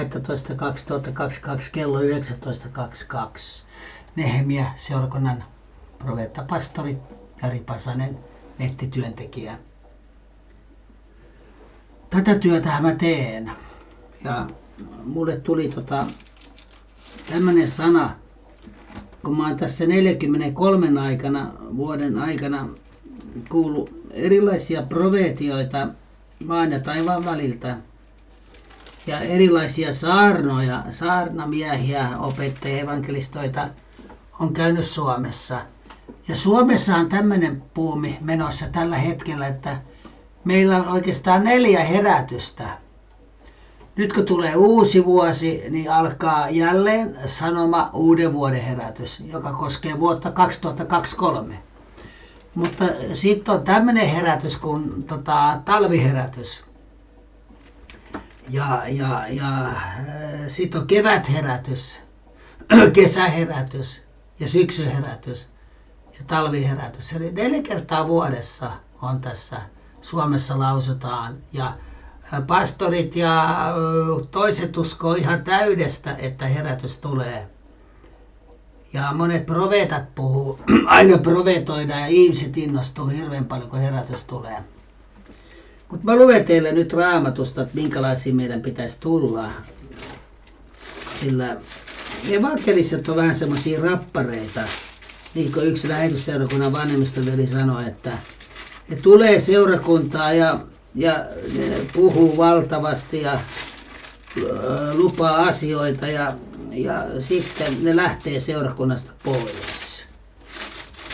12.2022 kello 19.22. Nehemia seurakunnan profeettapastori Jari Pasanen, nettityöntekijä. Tätä työtä mä teen ja mulle tuli tämmönen sana, kun mä oon tässä 43 vuoden aikana kuullut erilaisia profeetioita maan ja taivaan väliltä ja erilaisia saarnoja, saarnamiehiä, opettajia, evankelistoita on käynyt Suomessa. Ja Suomessa on tämmöinen buumi menossa tällä hetkellä, että meillä on oikeastaan 4 herätystä. Nyt kun tulee uusi vuosi, niin alkaa jälleen sanoma uuden vuoden herätys, joka koskee vuotta 2023. Mutta sitten on tämmöinen herätys kuin talviherätys. Ja sitten on kevätherätys, kesäherätys ja syksyherätys ja talviherätys. Eli 4 kertaa vuodessa on tässä Suomessa lausutaan. Ja pastorit ja toiset uskoo ihan täydestä, että herätys tulee. Ja monet profeetat puhuu, aina profetoidaan ja ihmiset innostuu hirveän paljon, kun herätys tulee. Mutta mä luen teille nyt Raamatusta, että minkälaisia meidän pitäisi tulla. Sillä evankeliset on vähän semmoisia rappareita. Niin kuin yksi lähetysseurakunnan vanhemmistoveli sanoi, että ne tulee seurakuntaa ja ne puhuu valtavasti ja lupaa asioita ja sitten ne lähtee seurakunnasta pois.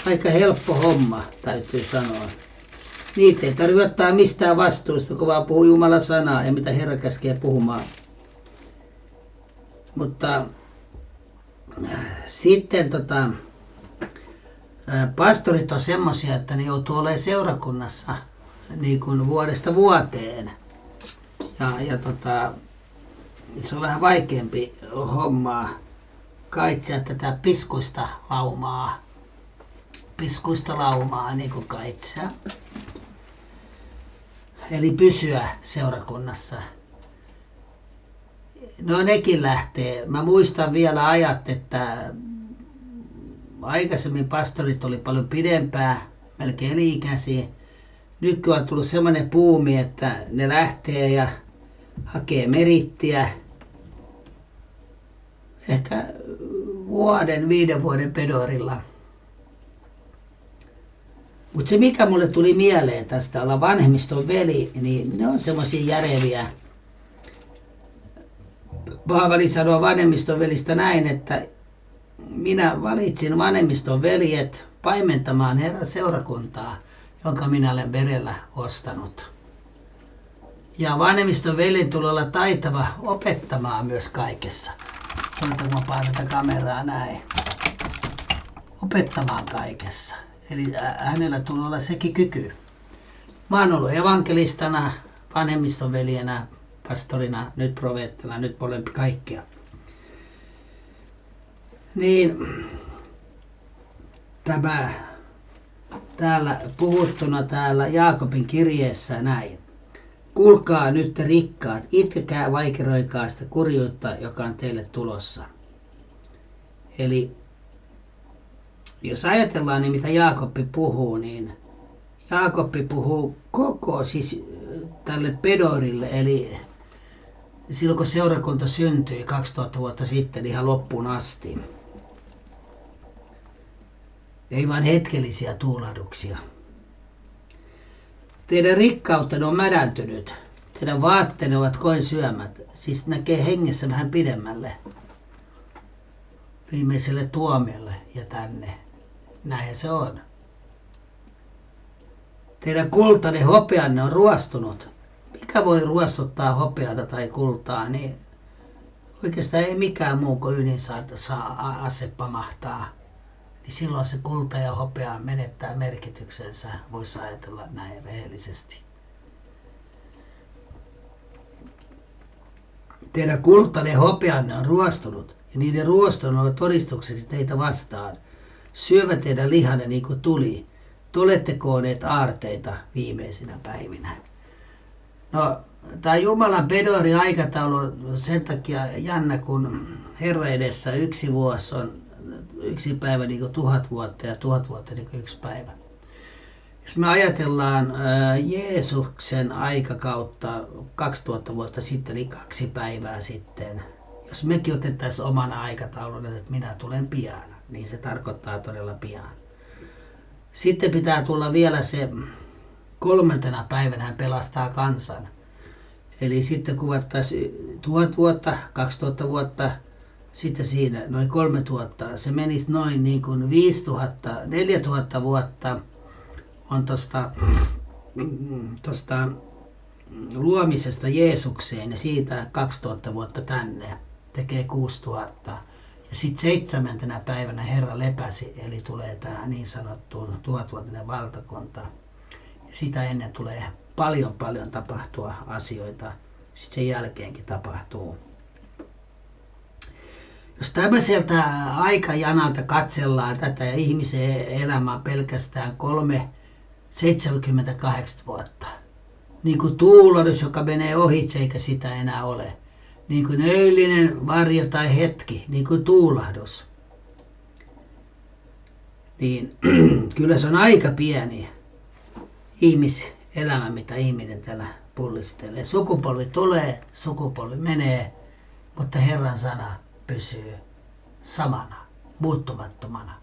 Aika helppo homma, täytyy sanoa. Niitä ei tarvitse ottaa mistään vastuusta, kun vaan puhuu Jumalan sanaa ja mitä Herra käskee puhumaan. Mutta sitten pastorit on semmoisia, että ne joutuu olemaan seurakunnassa niin kuin vuodesta vuoteen. Ja se on vähän vaikeampi hommaa kaitseä tätä piskuista laumaa niin kuin kaitseä. Eli pysyä seurakunnassa. No nekin lähtee. Mä muistan vielä ajat, että aikaisemmin pastorit oli paljon pidempää, melkein eli-ikäisiä. Nyt on tullut semmoinen buumi, että ne lähtee ja hakee merittiä. Ehkä 5 vuoden pedorilla. Mutta se mikä mulle tuli mieleen tästä olla vanhemmiston veli, niin ne on semmoisia järeviä. Paavali sanoo vanhemmiston velistä näin, että minä valitsin vanhemmiston veljet paimentamaan Herran seurakuntaa, jonka minä olen verellä ostanut. Ja vanhemmiston veljen tulee olla taitava opettamaan myös kaikessa. Voitanko mä painata kameraa näin? Opettamaan kaikessa. Eli hänellä tulee olla sekin kyky. Mä oon ollut evankelistana, vanhemmiston veljenä, pastorina, nyt profeettana, nyt molempi kaikkea. Niin tämä täällä puhuttuna täällä Jaakobin kirjeessä näin. Kuulkaa nyt te rikkaat, itkekää vaikeroikaa sitä kurjuutta, joka on teille tulossa. Eli jos ajatellaan niin mitä Jaakobbi puhuu, niin Jaakobbi puhuu koko siis tälle pedorille, eli silloin kun seurakunta syntyi 2000 vuotta sitten ihan loppuun asti. Ei vain hetkellisiä tuulahduksia. Teidän rikkautenne on mädäntynyt. Teidän vaatteenne ovat koin syömät. Siis näkee hengessä vähän pidemmälle. Viimeiselle tuomiolle ja tänne. Näin se on. Teidän kultanne hopeanne on ruostunut. Mikä voi ruostuttaa hopeata tai kultaa, niin oikeastaan ei mikään muu kuin ase pamahtaa. Niin silloin se kulta ja hopea menettää merkityksensä, voisi ajatella näin rehellisesti. Teidän kultanne ja hopeanne on ruostunut, ja niiden ruoston ovat todistukseksi teitä vastaan. Syövät teidän lihanne niin kuin tuli. Te olette kooneet aarteita viimeisinä päivinä. No, tämä Jumalan pedori-aikataulu on sen takia jännä, kun Herra edessä yksi vuosi on yksi päivä niin kuin 1000 vuotta ja 1000 vuotta niin kuin yksi päivä. Jos me ajatellaan Jeesuksen aikakautta 2000 vuotta sitten, eli 2 päivää sitten, jos mekin otettaisiin omana aikatauluna, että minä tulen pian, niin se tarkoittaa todella pian. Sitten pitää tulla vielä se 3. päivänä hän pelastaa kansan. Eli sitten kuvattaisiin 1000 vuotta, 2000 vuotta, sitten siinä noin 3000. Se menisi noin niin kuin 5000, 4000 vuotta on tuosta luomisesta Jeesukseen ja siitä 2000 vuotta tänne tekee 6000. Ja sitten 7. päivänä Herra lepäsi, eli tulee tämä niin sanottu 1000-vuotinen valtakunta. Ja sitä ennen tulee paljon tapahtua asioita. Sitten sen jälkeenkin tapahtuu. Jos tämmöiseltä aikajanalta katsellaan tätä ja ihmisen elämää pelkästään 78 vuotta. Niin kuin tuulahdus, joka menee ohitse eikä sitä enää ole. Niin kuin öillinen varjo tai hetki, niin kuin tuulahdus. Niin kyllä se on aika pieni ihmiselämä, mitä ihminen täällä pullistelee. Sukupolvi tulee, sukupolvi menee, mutta Herran sana pysyy samana, muuttumattomana.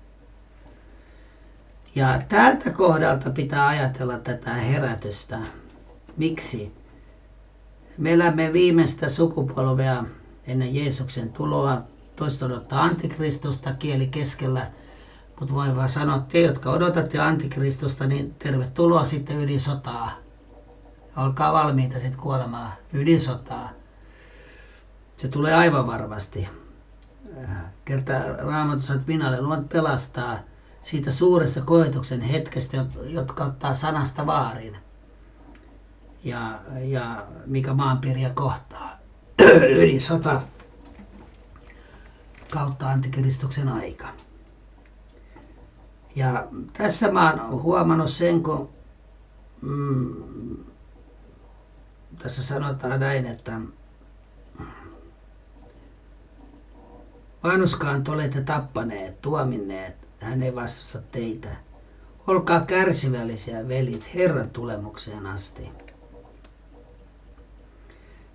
Ja tältä kohdalta pitää ajatella tätä herätystä. Miksi? Me elämme viimeistä sukupolvea ennen Jeesuksen tuloa. Toiset odottaa antikristusta kieli keskellä. Mutta voin vaan sanoa, että te, jotka odotatte antikristusta, niin tervetuloa sitten ydinsotaa. Olkaa valmiita sitten kuolemaan ydinsotaa. Se tulee aivan varmasti. Kerta Raamatussa, että minä olen luonut pelastaa siitä suuresta koetuksen hetkestä, jotka ottaa sanasta vaarin. Ja mikä maanpiiriä kohtaa. Ydinsota kautta antikristuksen aika. Ja tässä mä oon huomannut sen, kun tässä sanotaan näin, että vanhuskaan te olette tappaneet, tuominneet, hän ei vastusta teitä. Olkaa kärsivällisiä, velit, Herran tulemukseen asti.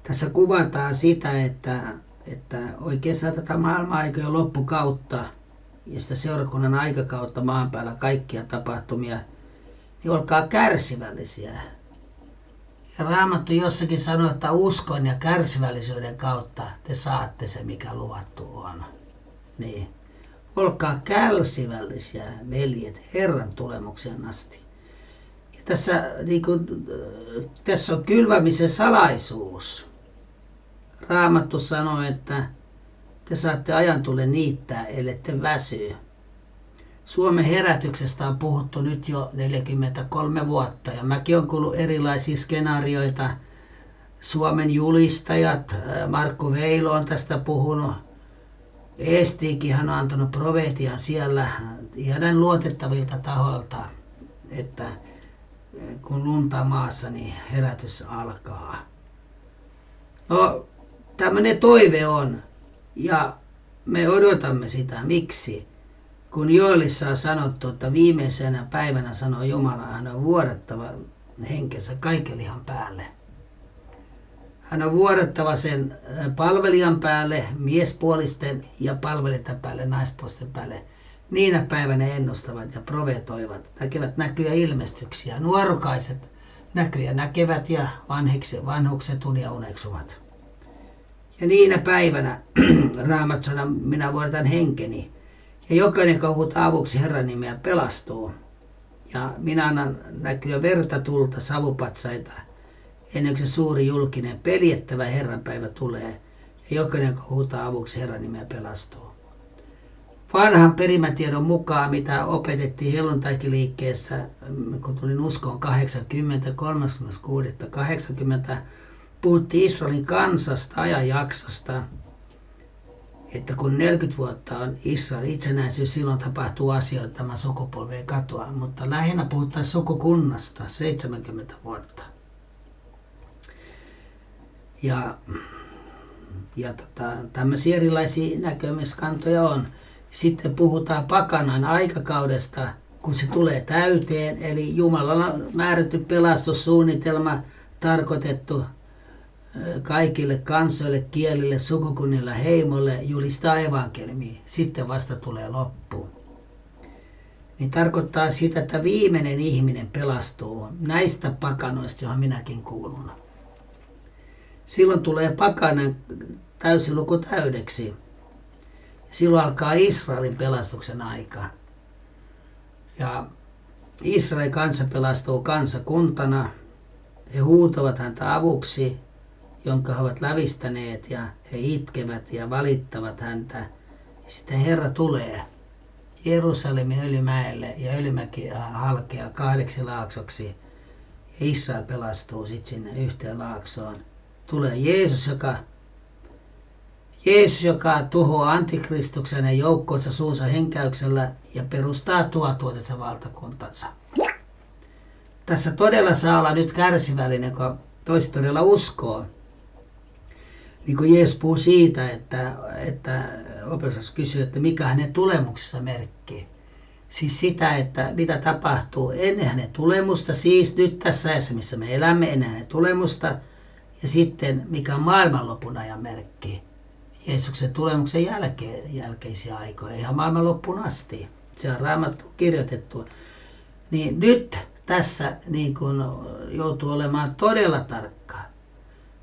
Tässä kuvataan sitä, että oikeastaan tätä maailman-aikojen loppukautta ja sitä seurakunnan aikakautta maan päällä kaikkia tapahtumia, niin olkaa kärsivällisiä. Ja Raamattu jossakin sanoo, että uskon ja kärsivällisyyden kautta te saatte se, mikä luvattu on. Niin. Olkaa kärsivällisiä, veljet, Herran tulemukseen asti. Ja tässä on kylvämisen salaisuus. Raamattu sanoo, että te saatte ajan tullen niittää, ellette väsyy. Suomen herätyksestä on puhuttu nyt jo 43 vuotta ja mäkin olen kuullut erilaisia skenaarioita. Suomen julistajat, Markku Veilo on tästä puhunut. Eestiikin hän on antanut profetian siellä ihan luotettavilta tahoilta, että kun lunta maassa, niin herätys alkaa. No, tämmöinen toive on ja me odotamme sitä. Miksi? Kun Joelissa on sanottu, että viimeisenä päivänä sanoo Jumala, hän on vuodattava henkensä kaiken lihan päälle. Hän on vuodattava sen palvelijan päälle, miespuolisten ja palvelijoiden päälle, naispuolisten päälle. Niinä päivänä ennustavat ja profetoivat, näkevät näkyjä ilmestyksiä. Nuorukaiset näkyjä näkevät ja vanhukset unia uneksuvat. Ja niinä päivänä Raamattu sanoo, minä vuodatan henkeni. Ja jokainen, joka huutaa avuksi Herran nimeä, pelastuu. Ja minä annan näkyä verta, tulta, savupatsaita, ennen kuin se suuri julkinen peljettävä Herran päivä tulee. Ja jokainen, joka huutaa avuksi Herran nimeä, pelastuu. Vanhan perimätiedon mukaan, mitä opetettiin helluntaikiliikkeessä, kun tulin uskoon 36.80, puhuttiin Israelin kansasta, ajanjaksosta, että kun 40 vuotta on Israelin itsenäisyys, silloin tapahtuu asioita tämän sukupolven katoa, mutta lähinnä puhutaan sukukunnasta 70 vuotta. Ja tämmöisiä erilaisia näkemyskantoja on. Sitten puhutaan pakanan aikakaudesta, kun se tulee täyteen, eli Jumalalla määrätty pelastussuunnitelma tarkoitettu kaikille kansoille, kielille, sukukunnille, heimoille julistaa evankeliumia. Sitten vasta tulee loppu. Niin tarkoittaa sitä, että viimeinen ihminen pelastuu näistä pakanoista, johon minäkin kuulun. Silloin tulee pakanan täysiluku täydeksi. Silloin alkaa Israelin pelastuksen aika. Ja Israelin kansa pelastuu kansakuntana. He huutavat häntä avuksi, jonka he ovat lävistäneet, ja he itkevät ja valittavat häntä. Sitten Herra tulee Jerusalemin Öljymäelle, ja Öljymäki halkeaa 8 laaksoksi. Ja Israel pelastuu sitten sinne yhteen laaksoon. Tulee Jeesus, joka tuhoaa antikristuksen ja joukkonsa suunsa henkäyksellä ja perustaa tuhatvuotisen valtakuntansa. Tässä todella saa olla nyt kärsivällinen, kun toiset todella uskoo. Niin kuin Jeesus puhuu siitä, että opetus kysyy, että mikä hänen tulemuksessa merkki. Siis sitä, että mitä tapahtuu ennen hänen tulemusta, siis nyt tässä ajassa, missä me elämme, ennen hänen tulemusta, ja sitten mikä on maailmanlopun ajan merkki. Jeesuksen tulemuksen jälkeisiä aikoja, ihan maailmanloppuun asti. Se on Raamattu kirjoitettu. Niin nyt tässä niin kun joutuu olemaan todella tarkka.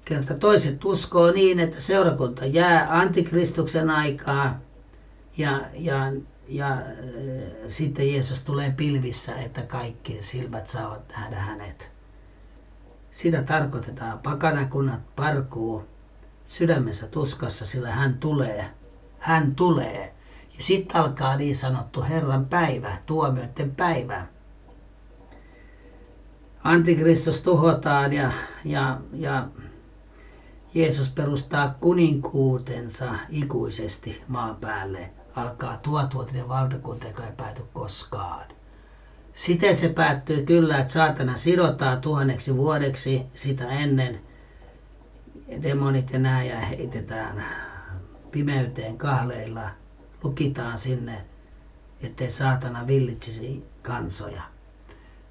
Kerta toiset uskoo niin, että seurakunta jää antikristuksen aikaa ja sitten Jeesus tulee pilvissä, että kaikki silmät saavat nähdä hänet. Sitä tarkoitetaan. Pakanakunnat parkuu sydämessä tuskassa, sillä hän tulee. Hän tulee. Ja sitten alkaa niin sanottu Herran päivä, tuomioiden päivä. Antikristus tuhotaan ja Jeesus perustaa kuninkuutensa ikuisesti maan päälle. Alkaa tuhatvuotinen valtakunta, joka ei pääty koskaan. Siten se päättyy kyllä, että saatana sidotaan 1000 vuodeksi sitä ennen. Demonit ja nääjä heitetään pimeyteen kahleilla, lukitaan sinne, ettei saatana villitsisi kansoja.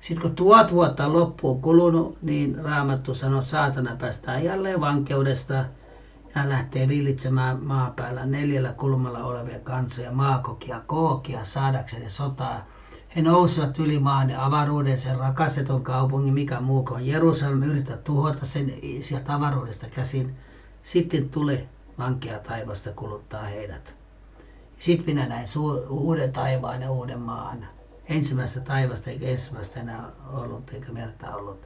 Sitten kun 1000 vuotta on loppuun kulunut, niin Raamattu sanoo, että saatana päästään jälleen vankeudesta ja hän lähtee villitsemään maapäällä 4 kulmalla olevia kansoja, Maagogia, Googia, saadakseen sotaa. He nousivat yli maan ja avaruuden, sen rakastetun kaupungin, mikä muu kuin Jerusalem, yrittää tuhota sen sieltä avaruudesta käsin. Sitten tuli lankea taivasta kuluttaa heidät. Sitten minä näin uuden taivaan ja uuden maan. Ensimmäistä taivasta eikä ensimmäistä enää ollut eikä merta ollut.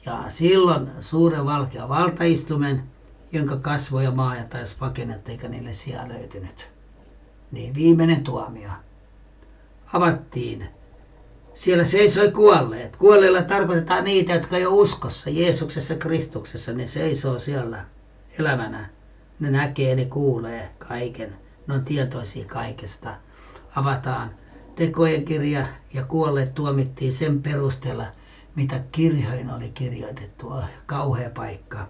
Ja silloin suuren valkean valtaistumen, jonka kasvoja maa ja taisi pakennetta eikä niille sijaa löytynyt. Niin viimeinen tuomio. Avattiin. Siellä seisoi kuolleet. Kuolleilla tarkoitetaan niitä, jotka ei ole uskossa Jeesuksessa Kristuksessa. Ne seisoo siellä elävänä. Ne näkee, ne kuulee kaiken. Ne on tietoisia kaikesta. Avataan tekojen kirja ja kuolleet tuomittiin sen perusteella, mitä kirjoihin oli kirjoitettu. Kauhea paikka.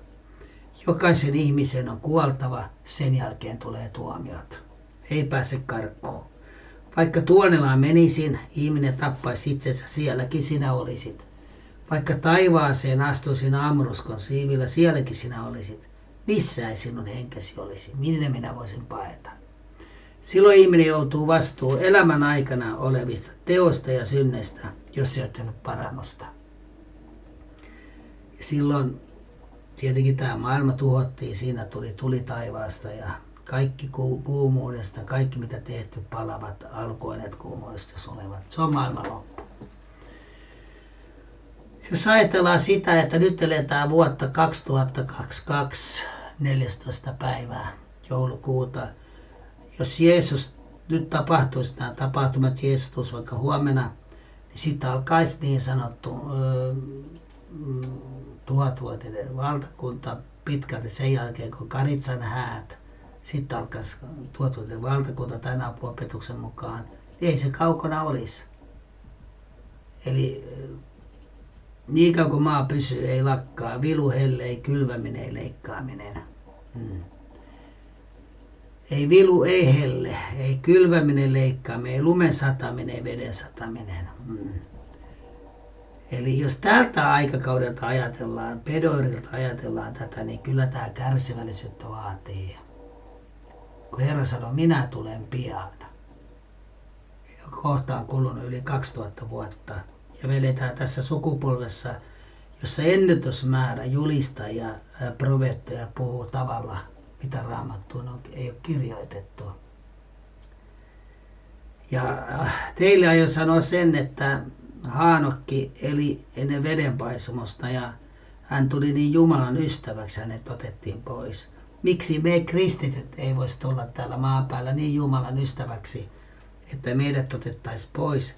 Jokaisen ihmisen on kuoltava, sen jälkeen tulee tuomiot. Ei pääse karkuun. Vaikka Tuonelaan menisin, ihminen tappaisi itsensä, sielläkin sinä olisit. Vaikka taivaaseen astuisin amruskon siivillä, sielläkin sinä olisit. Missä ei sinun henkesi olisi? Minne minä voisin paeta? Silloin ihminen joutuu vastuun elämän aikana olevista teoista ja synneistä, jos ei ole tehnyt parannusta. Silloin tietenkin tämä maailma tuhottiin, siinä tuli taivaasta ja kaikki kuumuudesta, kaikki mitä tehty palavat, alkuaineet kuumuudesta sulevat. Se on maailman loppu. Jos ajatellaan sitä, että nyt eletään vuotta 2022, 14. päivää joulukuuta, jos Jeesus, nyt tapahtuisi nämä tapahtumat, Jeesus vaikka huomenna, niin sitten alkaisi niin sanottu 1000-vuotinen valtakunta pitkälti sen jälkeen, kun Karitsan häät. Sitten alkaisi 1000-vuotinen valtakunta tämän apuopetuksen mukaan. Ei se kaukana olisi. Eli Niin kauan kun maa pysyy, ei lakkaa. Vilu, helle, ei kylväminen, ei leikkaaminen. Ei vilu, ei helle, ei kylväminen, leikkaaminen, ei lumen sataminen, ei veden sataminen. Eli jos tältä aikakaudelta ajatellaan, Pedorilta ajatellaan tätä, niin kyllä tämä kärsivällisyyttä vaatii. Kun Herra sanoi, minä tulen pian. Kohta on kulunut yli 2000 vuotta. Ja me eletään tässä sukupolvessa, jossa ennätysmäärä julistajia ja profeettoja puhuu tavalla, mitä Raamattuun ei ole kirjoitettu. Ja teille aion sanoa sen, että Haanokki eli ennen vedenpaisumusta ja hän tuli niin Jumalan ystäväksi, hänet otettiin pois. Miksi me kristityt ei voisi tulla täällä maan päällä niin Jumalan ystäväksi, että meidät otettaisiin pois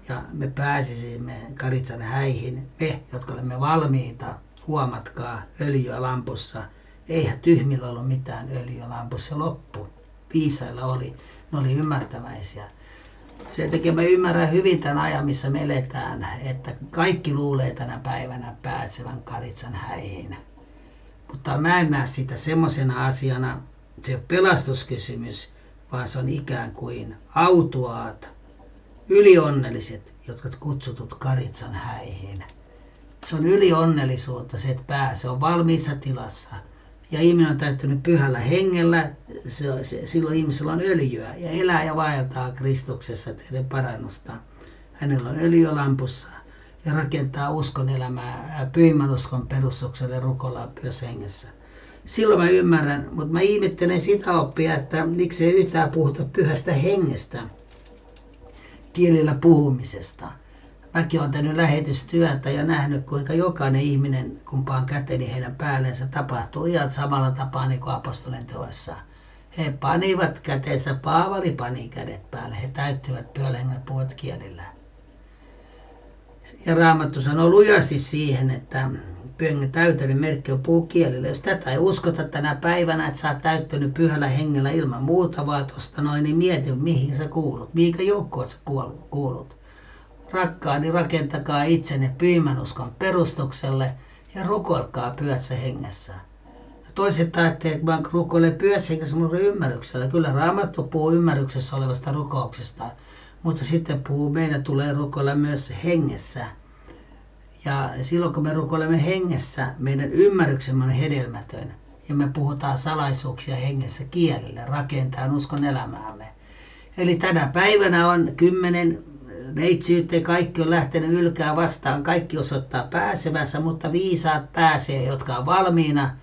ja me pääsisimme Karitsan häihin, me, jotka olemme valmiita, huomatkaa, öljyä lampussa. Eihän tyhmillä ollut mitään öljyä lampussa, loppu. Viisailla oli, ne oli ymmärtäväisiä. Sen takia mä ymmärrän hyvin tämän ajan, missä me eletään, että kaikki luulee tänä päivänä pääsevän Karitsan häihin. Mutta mä en näe sitä semmoisena asiana, se ei ole pelastuskysymys, vaan se on ikään kuin autuaat, ylionnelliset, jotka kutsutut Karitsan häihin. Se on ylionnellisuutta, se et pääse, on valmiissa tilassa. Ja ihminen on täyttynyt pyhällä hengellä, silloin ihmisellä on öljyä ja elää ja vaeltaa Kristuksessa tehdä parannusta. Hänellä on öljyä lampussa ja rakentaa uskon elämää pyhimmän uskon perustukselle rukoillaan pyhässä hengessä. Silloin mä ymmärrän, mutta mä ihmettelen sitä oppia, että miksi ei yhtään puhuta pyhästä hengestä, kielillä puhumisesta. Mäkin olen tehnyt lähetystyötä ja nähnyt, kuinka jokainen ihminen, kun paan käteni heidän päällensä, tapahtuu ihan samalla tapaa niin kuin apostolien teoissa. He panivat käteensä, Paavali pani kädet päälle, he täyttyivät pyhällä hengellä puhuvat kielillä. Ja Raamattu sanoo lujasti siihen, että pyhän täyteinen merkki on puhua kielillä. Jos tätä ei uskota tänä päivänä, että sä oot täyttänyt pyhällä hengellä ilman muuta vaan tuosta noin, niin mieti, mihin sä kuulut, mihinkä joukkoon sä kuulut. Rakkaani, rakentakaa itsenne pyhimmän uskon perustukselle ja rukoilkaa pyhässä hengessä. Toiset ajattelevat, että mä rukoilen pyhässä hengessä mun ymmärryksellä. Kyllä Raamattu puhuu ymmärryksessä olevasta rukouksesta, mutta sitten meidän tulee rukoilla myös hengessä. Ja silloin kun me rukoilemme hengessä, meidän ymmärryksemme on hedelmätön. Ja me puhutaan salaisuuksia hengessä kielillä, rakentaen uskon elämäämme. Eli tänä päivänä on 10 neitsyyttä, kaikki on lähtenyt ylkää vastaan, kaikki osoittaa pääsevänsä, mutta viisaat pääsee, jotka on valmiina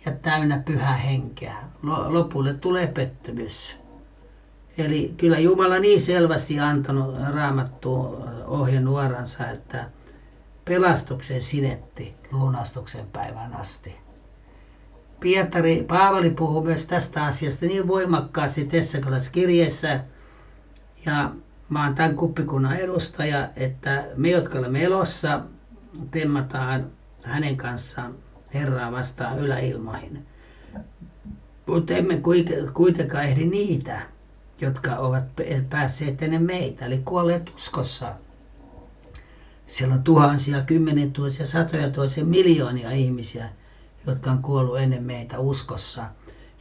ja täynnä pyhää henkeä. Lopulle tulee pettymys. Eli kyllä Jumala niin selvästi antanut Raamattuun ohjenuoransa, että pelastuksen sinetti lunastuksen päivän asti. Paavali puhuu myös tästä asiasta niin voimakkaasti Tessalonikalaiskirjeessä, ja mä oon tämän kuppikunnan edustaja, että me, jotka olemme elossa, temmataan hänen kanssaan Herraa vastaan yläilmoihin. Mutta emme kuitenkaan ehdi niitä, jotka ovat päässeet ennen meitä, eli kuolleet uskossa. Siellä on tuhansia, 10 000, 100 000, miljoonia ihmisiä, jotka on kuollut ennen meitä uskossa.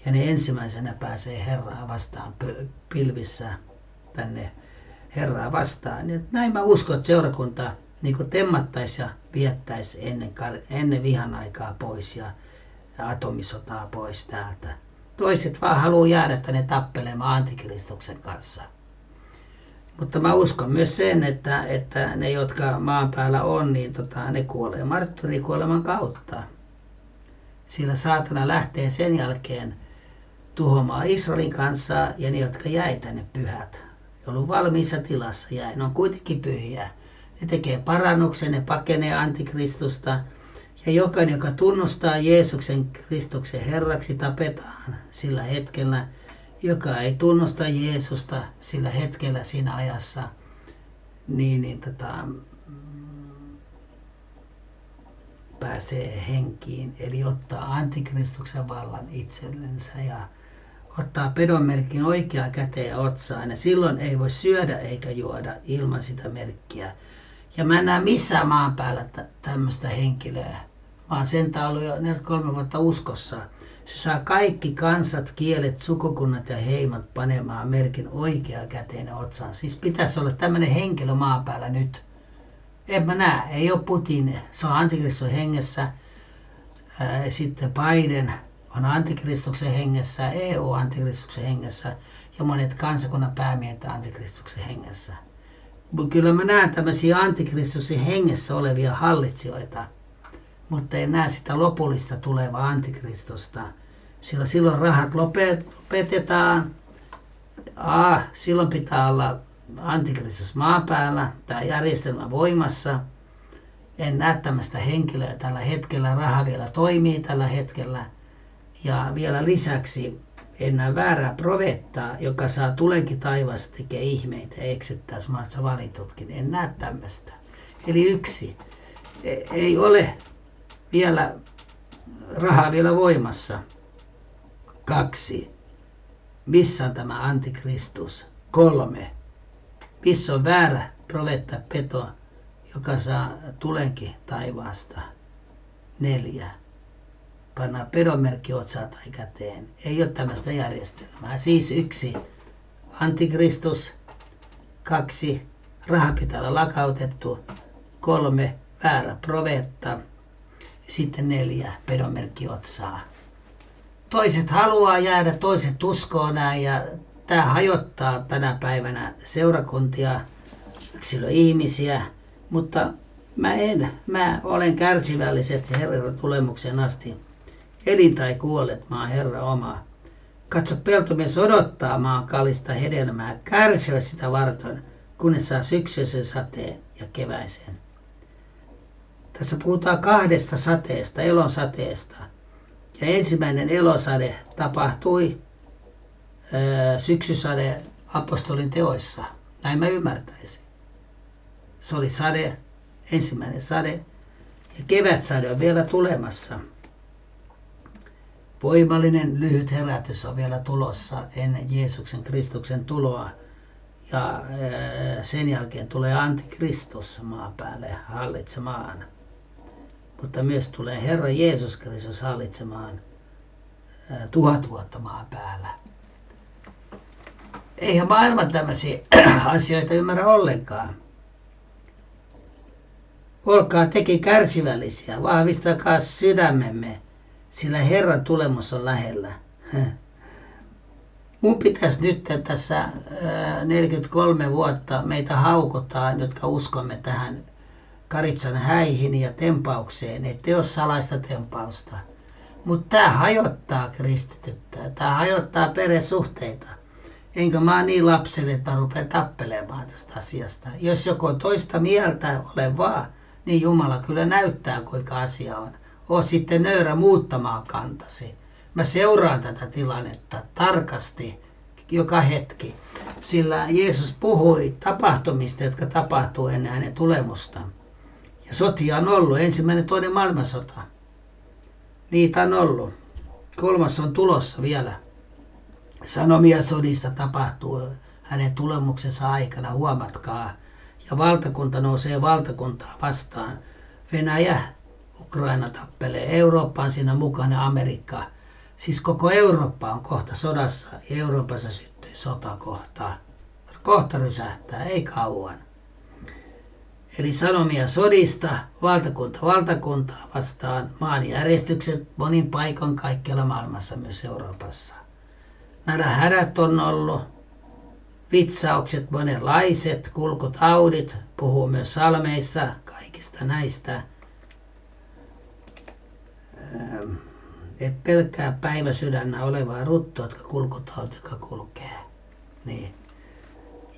Ja ne ensimmäisenä pääsee Herraa vastaan pilvissä tänne Herraa vastaan. Ja näin mä uskon, että seurakunta niin temmattaisi ja viettäisi ennen vihan aikaa pois ja atomisotaa pois täältä. Toiset vaan haluaa jäädä tänne tappelemaan antikristuksen kanssa. Mutta mä uskon myös sen, että ne, jotka maan päällä on, niin ne kuolee marttyyrikuoleman kautta. Sillä saatana lähtee sen jälkeen tuhoamaan Israelin kanssa, ja ne, jotka jäi tänne pyhät, ollut valmiissa tilassa jäi, ne on kuitenkin pyhiä. Ne tekee parannuksen, ne pakenee antikristusta, ja jokainen, joka tunnustaa Jeesuksen Kristuksen Herraksi, tapetaan sillä hetkellä. Joka ei tunnusta Jeesusta sillä hetkellä siinä ajassa, pääsee henkiin, eli ottaa antikristuksen vallan itsellensä ja ottaa pedonmerkin oikeaan käteen ja otsaan. Ja silloin ei voi syödä eikä juoda ilman sitä merkkiä. Ja mä en näe missään maan päällä tämmöistä henkilöä. Mä oon sentään ollut jo 43 vuotta uskossa. Se saa kaikki kansat, kielet, sukukunnat ja heimat panemaan merkin oikea käteen otsaan. Siis pitäisi olla tämmöinen henkilö maan päällä nyt. En mä näe, ei ole Putin, se on antikristuksen hengessä. Sitten Biden on antikristuksen hengessä, EU antikristuksen hengessä ja monet kansakunnan päämiehet antikristuksen hengessä. Kyllä mä näen tämmöisiä antikristuksen hengessä olevia hallitsijoita, mutta en näe sitä lopullista tulevaa antikristusta. Sillä silloin rahat lopetetaan. Silloin pitää olla antikristus maan päällä, tämä järjestelmä voimassa. En näe tämmöistä henkilöä tällä hetkellä. Raha vielä toimii tällä hetkellä. Ja vielä lisäksi en näe väärää profeettaa, joka saa tulenkin taivaassa tekee ihmeitä ja eksyttäisi maassa valitutkin. En näe tämmöistä. Eli 1. Ei ole vielä rahaa vielä voimassa. 2. Missä on tämä antikristus? 3. Missä on väärä profeetta Peto, joka saa tulenkin taivaasta? 4. Pannaan pedonmerkki otsaan tai käteen. Ei ole tämmöistä järjestelmää. Siis 1. Antikristus. 2. Raha pitää olla lakautettu. 3. Väärä profeetta. Sitten 4. Pedonmerkki otsaa. Toiset haluaa jäädä, toiset uskoo näin ja tämä hajottaa tänä päivänä seurakuntia, yksilöihmisiä, mutta mä olen kärsivälliset Herran tulemuksen asti. Elin tai kuolet, mä oon Herra oma. Katso, peltomies odottaa maan kallista hedelmää, kärsivä sitä varten, kunnes saa syksyisen sateen ja keväisen. Tässä puhutaan 2 sateesta, elonsateesta. Ja ensimmäinen elosade tapahtui syksysade apostolin teoissa. Näin mä ymmärtäisin. Se oli sade, ensimmäinen sade. Ja kevätsade on vielä tulemassa. Voimallinen lyhyt herätys on vielä tulossa ennen Jeesuksen Kristuksen tuloa. Ja sen jälkeen tulee antikristus maan päälle hallitsemaan. Mutta myös tulee Herra Jeesus Kristus hallitsemaan 1000 vuotta maan päällä. Eihän maailma tämmöisiä asioita ymmärrä ollenkaan. Olkaa tekin kärsivällisiä, vahvistakaa sydämemme, sillä Herran tulemus on lähellä. Mun pitäisi nyt tässä 43 vuotta meitä haukotaan, jotka uskomme tähän Karitsan häihin ja tempaukseen, ettei ole salaista tempausta. Mutta tämä hajottaa kristityttä, tämä hajottaa perhesuhteita. Enkä mä niin lapselle, että mä rupean tappelemaan tästä asiasta. Jos joku on toista mieltä, ole vaan, niin Jumala kyllä näyttää, kuinka asia on. Oo sitten nöyrä muuttamaan kantasi. Mä seuraan tätä tilannetta tarkasti joka hetki, sillä Jeesus puhui tapahtumista, jotka tapahtuu ennen hänen tulemustaan. Ja sotia on ollut, 1. ja 2. maailmansota. Niitä on ollut. 3. on tulossa vielä. Sanomia sodista tapahtuu hänen tulemuksensa aikana, huomatkaa. Ja valtakunta nousee valtakuntaa vastaan. Venäjä, Ukraina tappelee, Eurooppa on siinä mukana, Amerikka. Siis koko Eurooppa on kohta sodassa ja Euroopassa syttyy sota kohta. Kohta rysähtää, ei kauan. Eli sanomia sodista, valtakuntaa vastaan, maanjärjestykset monin paikan kaikkialla maailmassa, myös Euroopassa. Nämä hädät on ollut, vitsaukset monenlaiset, kulkutaudit, puhuu myös salmeissa kaikista näistä. Et pelkää päiväsydännä olevaa ruttua, jotka kulkutaut, joka kulkee. Niin.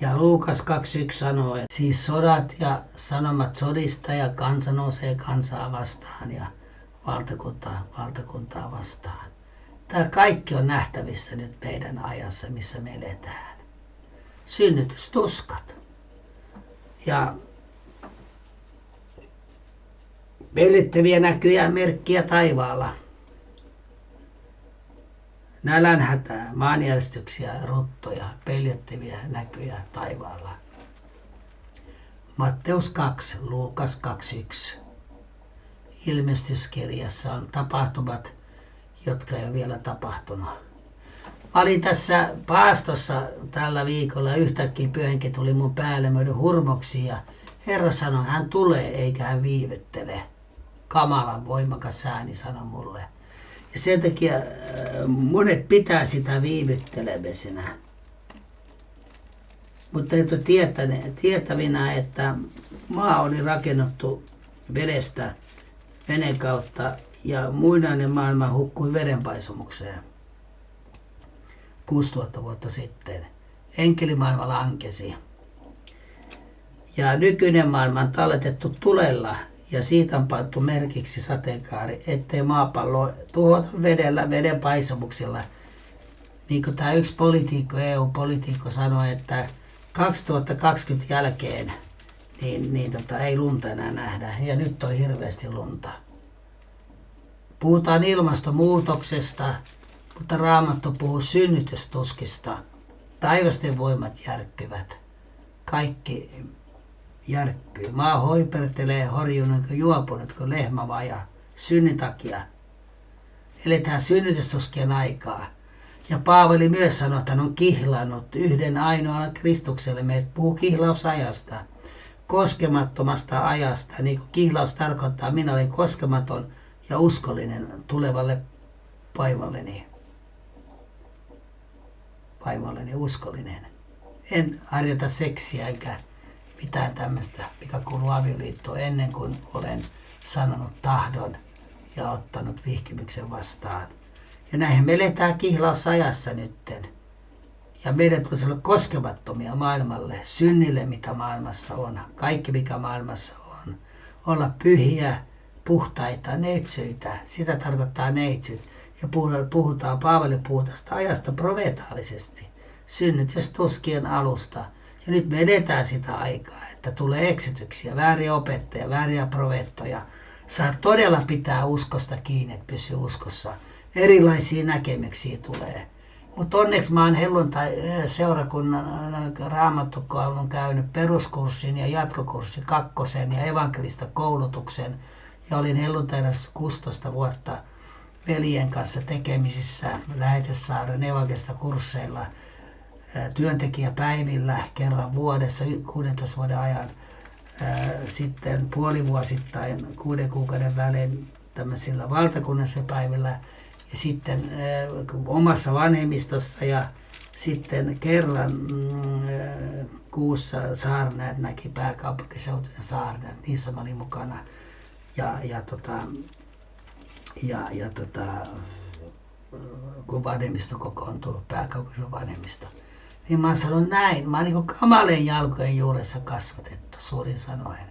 Ja Luukas 2.1 sanoo, että siis sodat ja sanomat sodista ja kansa nousee kansaa vastaan ja valtakuntaa vastaan. Tämä kaikki on nähtävissä nyt meidän ajassa, missä me eletään. Synnytystuskat. Ja pellittäviä näkyjä, merkkiä taivaalla. Nälänhätää, maanjärjestyksiä, ruttoja, peljettäviä näkyjä taivaalla. Matteus 2, Luukas 2.1. Ilmestyskirjassa on tapahtumat, jotka ei ole vielä tapahtunut. Mä olin tässä paastossa tällä viikolla, yhtäkkiä pyhänki tuli mun päälle myöden hurmoksi ja Herra sanoi, hän tulee eikä hän viivyttele. Kamalan voimakas ääni sanoi mulle. Ja sen takia monet pitää sitä viivyttelemisenä. Mutta et ole tietävinä, että maa oli rakennettu vedestä, veneen kautta ja muinainen maailma hukkui vedenpaisumukseen 6000 vuotta sitten. Enkelimaailma lankesi. Ja nykyinen maailma on talletettu tulella ja siitä on pantu merkiksi sateenkaari, ettei maapallo tuhota vedellä, veden paisumuksilla. Niin kuin tämä yksi EU-politiikko sanoi, että 2020 jälkeen ei lunta enää nähdä ja nyt on hirveästi lunta. Puhutaan ilmastonmuutoksesta, mutta Raamattu puhuu synnytystuskista. Taivasten voimat järkkyvät. Kaikki järkkyy. Maa hoipertelee horjunut kuin juopunut kuin lehmävaja synnin takia. Eletään synnytystuskien aikaa. Ja Paavali myös sanoi, että hän on kihlannut yhden ainoan Kristukselle. Me puhuu kihlausajasta, koskemattomasta ajasta. Niin kuin kihlaus tarkoittaa, minä olen koskematon ja uskollinen tulevalle vaimolleni uskollinen. En harjoita seksiä eikä mitään tämmöistä, mikä kuuluu avioliittoon ennen kuin olen sanonut tahdon ja ottanut vihkimyksen vastaan. Ja näinhän me eletään kihlausajassa nytten. Ja meidän tulisi olla koskemattomia maailmalle, synnille mitä maailmassa on, kaikki mikä maailmassa on. Olla pyhiä, puhtaita, neitsyitä, sitä tarkoittaa neitsyt. Ja Paavali puhuu tästä ajasta profeetallisesti, synnytystuskien alusta. Ja nyt me edetään sitä aikaa, että tulee eksytyksiä, vääriä opettajia, vääriä profeettoja. Saa todella pitää uskosta kiinni, että pysyy uskossa. Erilaisia näkemyksiä tulee. Mutta onneksi mä oon helluntai-seurakunnan raamattukoulun käynyt peruskurssin ja jatkokurssin 2. ja evankelista koulutuksen. Ja olin helluntailassa 16 vuotta veljen kanssa tekemisissä Lähetyssaaren evankelista kursseilla työntekijäpäivillä kerran vuodessa 16 vuoden ajan. Sitten puolivuosittain 6 kuukauden välein tämmöisillä valtakunnallisilla päivillä ja sitten omassa vanhemmistossa ja sitten kerran kuussa saarnaat näki pääkaupunkiseutujen saarnaat, niissä mä olin mukana kun vanhemmisto kokoontuu, pääkaupungin vanhemmisto. Niin mä sanon näin, mä oon niin kuin kamaleen jalkojen juuressa kasvatettu, suurin sanoen.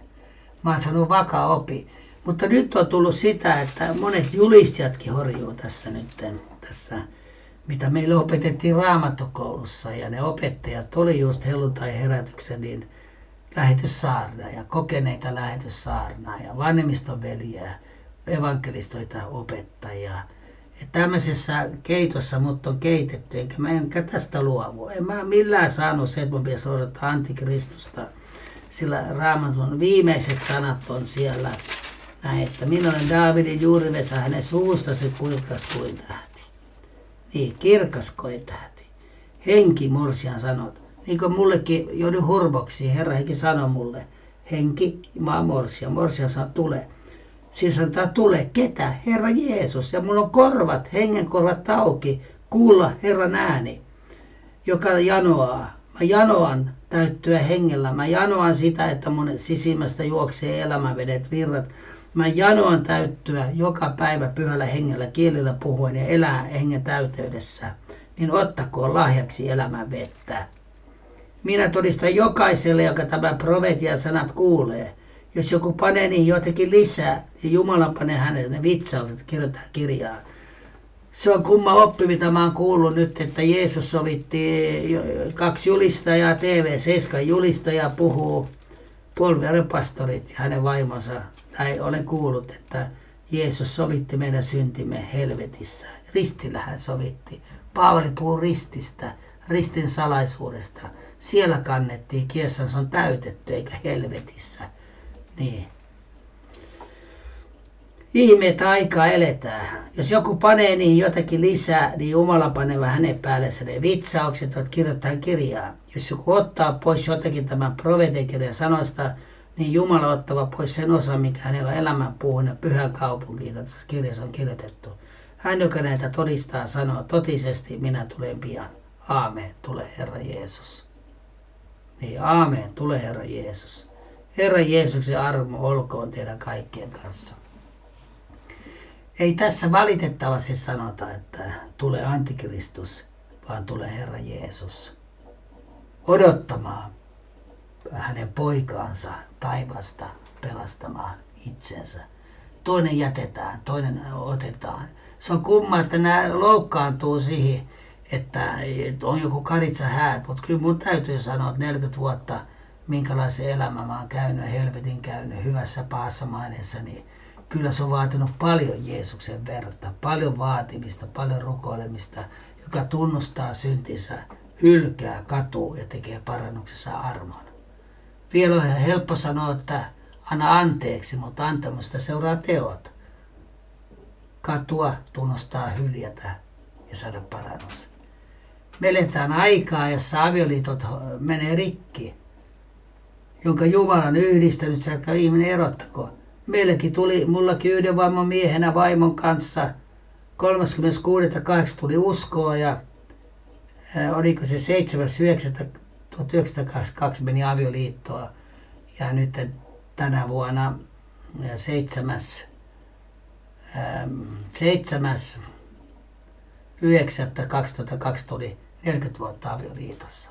Mä oon sanonut vakaa opi. Mutta nyt on tullut sitä, että monet julistajatkin horjuu tässä, mitä meille opetettiin raamattokoulussa. Ja ne opettajat oli just helluntai-herätyksen niin lähetyssaarnaaja, kokeneita lähetyssaarnaajia, vanhemmiston veljeä, evankelistoita opettajia. Ja tämmöisessä keitossa mut on keitetty, enkä tästä luovu. En mä millään saanut se, että mun pitäisi odottaa antikristusta. Sillä Raamatun viimeiset sanat on siellä näin, että minä olen Daavidin juurivesä, hänen suustasi kirkas kuin tähti. Niin, kirkas kuin tähti. Henki, morsian sanot. Niin kuin mullekin joudun hurmoksi, Herra henki sanoi mulle. Henki, morsian sanoi, tule. Siis sanotaan, tule, ketä? Herra Jeesus. Ja mulla on korvat, hengen korvat auki, kuulla Herran ääni, joka janoaa. Mä janoan täyttyä hengellä. Mä janoan sitä, että mun sisimmästä juoksee elämänvedet, virrat. Mä janoan täyttyä joka päivä pyhällä hengellä, kielillä puhuen ja elää hengen täyteydessä. Niin ottakoon lahjaksi elämän vettä. Minä todistan jokaiselle, joka tämä profetian sanat kuulee. Jos joku panee niin jotenkin lisää, ja Jumala panee hänelle ne vitsaukset, kirjoittaa kirjaa. Se on kumma oppi, mitä mä oon kuullut nyt, että Jeesus sovitti 2 julistajaa, TV7 julistajaa puhuu, Puolivuoren pastorit ja hänen vaimonsa. Tai olen kuullut, että Jeesus sovitti meidän syntimme helvetissä. Ristillä hän sovitti. Paavali puhuu rististä. ristin salaisuudesta. Siellä kannettiin kielessä, se on täytetty eikä helvetissä. Niin. Ihmeet aikaa eletään. Jos joku panee niihin jotakin lisää, niin Jumala panee hänen päällensä ne vitsaukset, jotka kirjoittaa kirjaa. Jos joku ottaa pois jotakin tämän profeetakirjan sanoista, niin Jumala ottava pois sen osan, mikä hänellä on elämän puhun ja pyhän kaupunkiin, että kirjassa on kirjoitettu. Hän, joka näitä todistaa, sanoo totisesti, minä tulen pian. Aamen, tule Herra Jeesus. Niin, aamen, tule Herra Jeesus. Herra Jeesuksen armo olkoon teidän kaikkien kanssa. Ei tässä valitettavasti sanota, että tulee antikristus, vaan tulee Herra Jeesus odottamaan hänen poikaansa taivasta pelastamaan itsensä. Toinen jätetään, toinen otetaan. Se on kumma, että nämä loukkaantuu siihen, että on joku karitsa häät, mutta kyllä mun täytyy sanoa, että 40 vuotta minkälaisen elämän mä oon käynyt, helvetin käynyt, hyvässä pahassa maineessa, niin kyllä se on vaatinut paljon Jeesuksen verta, paljon vaatimista, paljon rukoilemista, joka tunnustaa syntinsä, hylkää, katuu ja tekee parannuksessa armon. Vielä on ihan helppo sanoa, että anna anteeksi, mutta antamusta seuraa teot. Katua, tunnustaa, hyljätä ja saada parannus. Me eletään aikaa, jossa avioliitot menee rikki, jonka Jumala on yhdistänyt, sieltä ihminen erottako. Meilläkin tuli, mullakin yhden vaimon miehenä vaimon kanssa 36.8. tuli uskoa ja oliko se 7.9.1982 meni avioliittoon ja nyt tänä vuonna 7.9.2002 tuli 40 vuotta avioliitossa.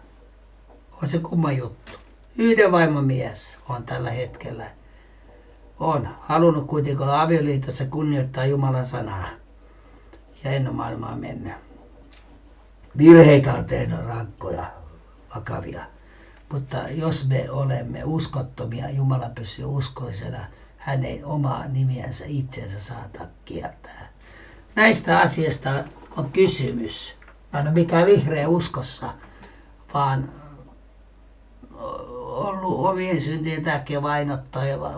On se kumma juttu. Yhden vaimon mies on tällä hetkellä. On halunnut kuitenkin olla avioliitossa, kunnioittaa Jumalan sanaa ja ennen maailmaa mennyt. Virheitä on tehnyt rankkoja, vakavia, mutta jos me olemme uskottomia, Jumala pysyy uskollisena, hän ei omaa nimiänsä itsensä saata kieltää. Näistä asioista on kysymys. Mä en ole mikään vihreä uskossa, vaan ollut omien syntien takia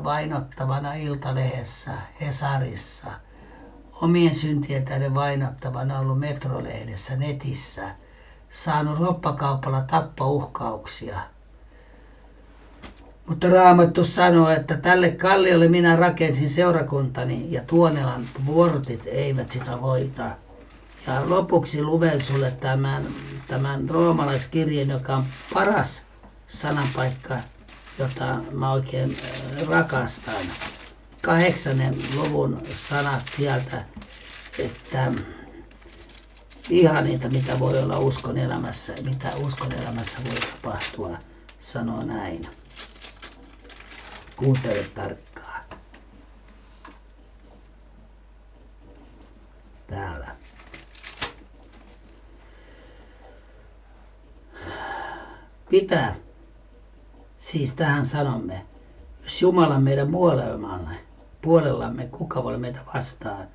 vainottavana Iltalehdessä, Hesarissa, omien syntien tähden vainottavana ollut Metrolehdessä, netissä, saanut roppakaupalla tappouhkauksia. Mutta Raamattu sanoo, että tälle kalliolle minä rakensin seurakuntani ja Tuonelan portit eivät sitä voita. Ja lopuksi luen sulle tämän roomalaiskirjeen, joka on paras sananpaikka, jota mä oikein rakastan. 8. luvun sanat sieltä, että ihaninta mitä voi olla uskon elämässä, mitä uskon elämässä voi tapahtua, sanoo näin. Kuuntele tarkkaan. Täällä. Pitää. Siis tähän sanomme, jos Jumala on meidän puolellamme, kuka voi meitä vastaan?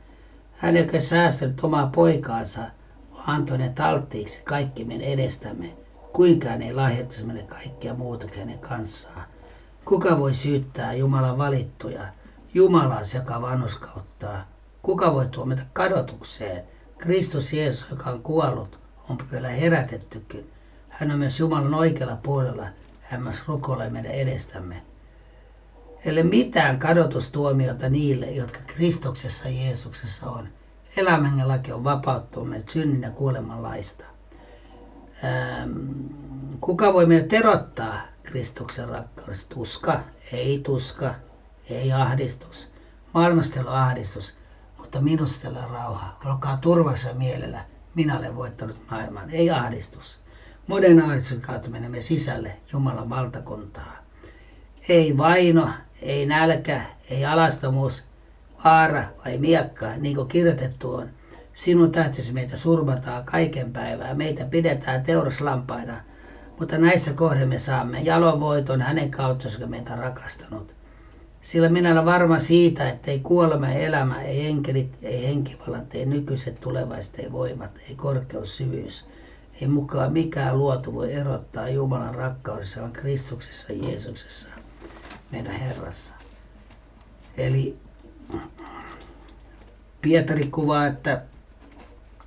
Hän, joka säästänyt omaa poikaansa, antoi ne alttiiksi kaikki meidän edestämme. Kuinka ei lahjoittaisi meille kaikkia muutakin hänen kanssaan? Kuka voi syyttää Jumalan valittuja? Jumala, joka vanhurskauttaa. Kuka voi tuomita kadotukseen? Kristus Jeesus, joka on kuollut, on vielä herätettykin. Hän on myös Jumalan oikealla puolella. Hän myös rukoilee meidän edestämme. Eli mitään kadotustuomiota niille, jotka Kristuksessa Jeesuksessa on. Elämän laki on vapauttanut meidät synnin ja kuoleman laista. Kuka voi meidät erottaa Kristuksen rakkaudesta? Tuska, ei ahdistus. Maailmasta on ahdistus, mutta minusta on rauha. Olkaa turvassa mielellä. Minä olen voittanut maailman. Ei ahdistus. Monen ahdistuksen kautta menemme sisälle Jumalan valtakuntaa. Ei vaino, ei nälkä, ei alastomuus, vaara vai miekka, niin kuin kirjoitettu on. Sinun tähtesi meitä surmataan kaiken päivää, meitä pidetään teuraslampaina, mutta näissä kohden me saamme jalonvoiton hänen kauttansa, joka meitä on rakastanut. Sillä minä olen varma siitä, että ei kuolema ja elämä, ei enkelit, ei henkivallat, ei nykyiset, tulevaiset, ei voimat, ei korkeus, syvyys, Ei mukaan mikään luotu voi erottaa Jumalan rakkaudessa on Kristuksessa Jeesuksessa, meidän Herrassa. Eli Pietari kuvaa, että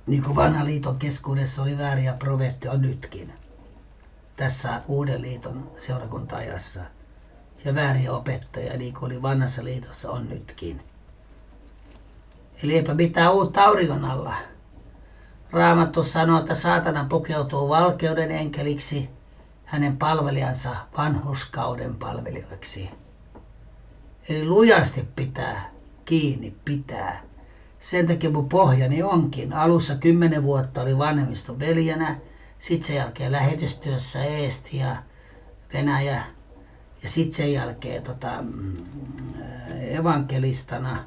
niin kuin vanhan liiton keskuudessa oli vääriä profeetteja on nytkin. Tässä uuden liiton seurakunta-ajassa. Ja vääriä opettajia, niin kuin oli vanhassa liitossa, on nytkin. Eli eipä mitään uutta auringon alla. Raamattu sanoo, että saatana pukeutuu valkeuden enkeliksi, hänen palvelijansa vanhurskauden palvelijoiksi. Eli lujasti pitää kiinni, pitää. Sen takia mun pohjani onkin. Alussa 10 vuotta oli vanhemmiston veljänä, sitten sen jälkeen lähetystyössä Eesti ja Venäjä. Ja sitten sen jälkeen evankelistana.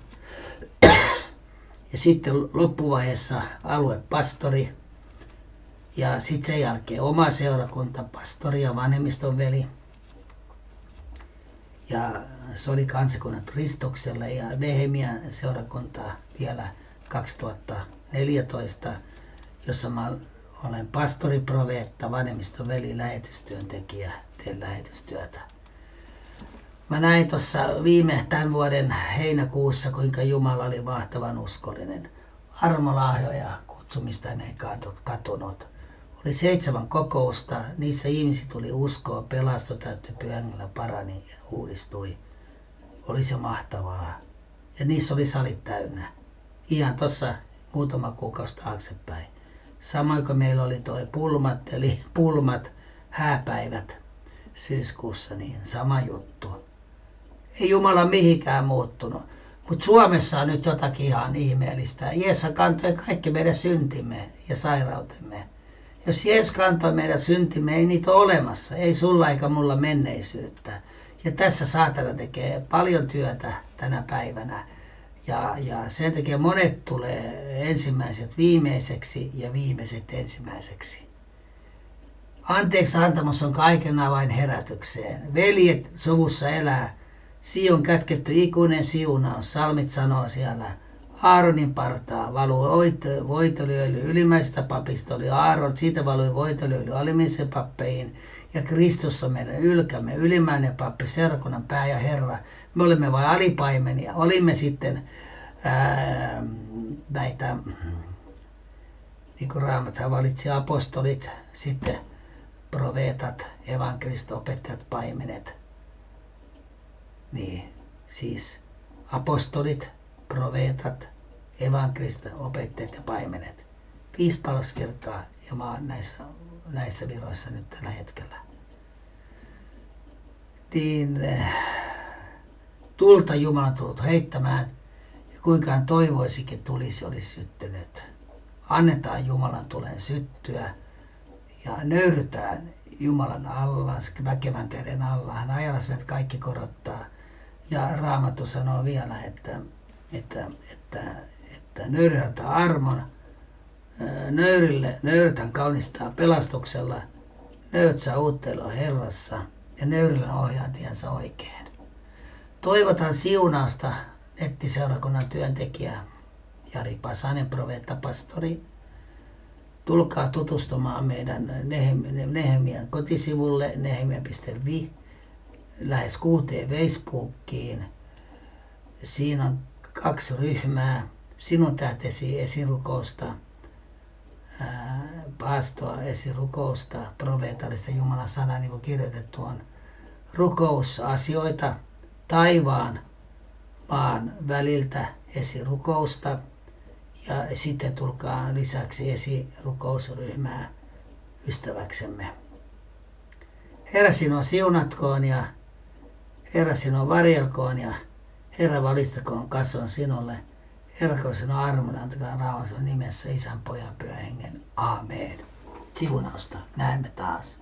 Ja sitten loppuvaiheessa aluepastori. Ja sitten sen jälkeen oma seurakunta, pastori ja vanhemmiston veli. Ja se oli kansakunnan Kristukselle ja Nehemian seurakuntaa vielä 2014, jossa mä olen pastori, profeetta, vanhemmiston veli, lähetystyöntekijä, teen lähetystyötä. Mä näin tuossa tämän vuoden heinäkuussa, kuinka Jumala oli mahtavan uskollinen. Armolahjoja kutsumista ei katunut. Oli 7 kokousta, niissä ihmiset tuli uskoa, pelastui, täyttyi Pyhängellä, parani ja uudistui. Oli se mahtavaa. Ja niissä oli salit täynnä. Ihan tuossa muutama kuukausi taaksepäin. Samoin kuin meillä oli toi pulmat, hääpäivät syyskuussa, niin sama juttu. Ei Jumala mihinkään muuttunut. Mutta Suomessa on nyt jotakin ihan ihmeellistä. Jeesus kantoi kaikki meidän syntimme ja sairautemme. Jos Jeesus kantoi meidän syntimme, ei niitä ole olemassa. Ei sulla eikä mulla menneisyyttä. Ja tässä saatana tekee paljon työtä tänä päivänä. Ja sen takia monet tulee ensimmäiset viimeiseksi ja viimeiset ensimmäiseksi. Anteeksi antamus on kaiken avain herätykseen. Veljet sovussa elää. Sion kätketty ikuinen siunaus. Salmit sanoo siellä. Aaronin partaa valui voitelyöljy ylimmäisestä papista oli Aaron. Siitä valui voitelyöljy alimmäisen pappeihin. Ja Kristus on meidän ylkämme, ylimmäinen pappi, seurakunnan pää ja Herra. Me olemme vain alipaimenia. Olimme sitten näitä, niin kuin Raamathan valitsi apostolit, sitten profeetat, evankelistit, opettajat, paimenet. Niin, siis apostolit, profeetat, evankelistit, opettajat ja paimenet. 5 palvelusvirkaa ja mä oon näissä viroissa nyt tällä hetkellä. Niin tulta Jumala on tullut heittämään ja kuinka hän toivoisikin tulisi olisi syttynyt. Annetaan Jumalan tulen syttyä ja nöyrytään Jumalan alla, väkevän käden alla. Hän ajalasvet kaikki korottaa. Ja Raamattu sanoo vielä, että nöyrytään armon, nöyrytään kaunistaa pelastuksella, nöyrytään uutteella Herrassa ja nöyrillä ohjaa tiensä oikein. Toivotan siunausta nettiseurakunnan työntekijä Jari Pasanen, profeetta, pastori. Tulkaa tutustumaan meidän Nehemian kotisivulle nehemia.fi, lähes 6 Facebookiin. Siinä on 2 ryhmää. Sinun tähtesi esirukousta, paastoa esirukousta, profeetallista Jumalan sanaa, niin kuin kirjoitettu on. Rukousasioita taivaan maan väliltä esirukousta. Ja sitten tulkaa lisäksi esirukousryhmää ystäväksemme. Herra sinua siunatkoon ja Herra sinua varjelkoon ja Herra valistakoon kasvon sinulle. Herra sinua armon, antakaa rauha sinun nimessä Isän, Pojan, Pyhän Hengen. Aamen. Siunausta. Näemme taas.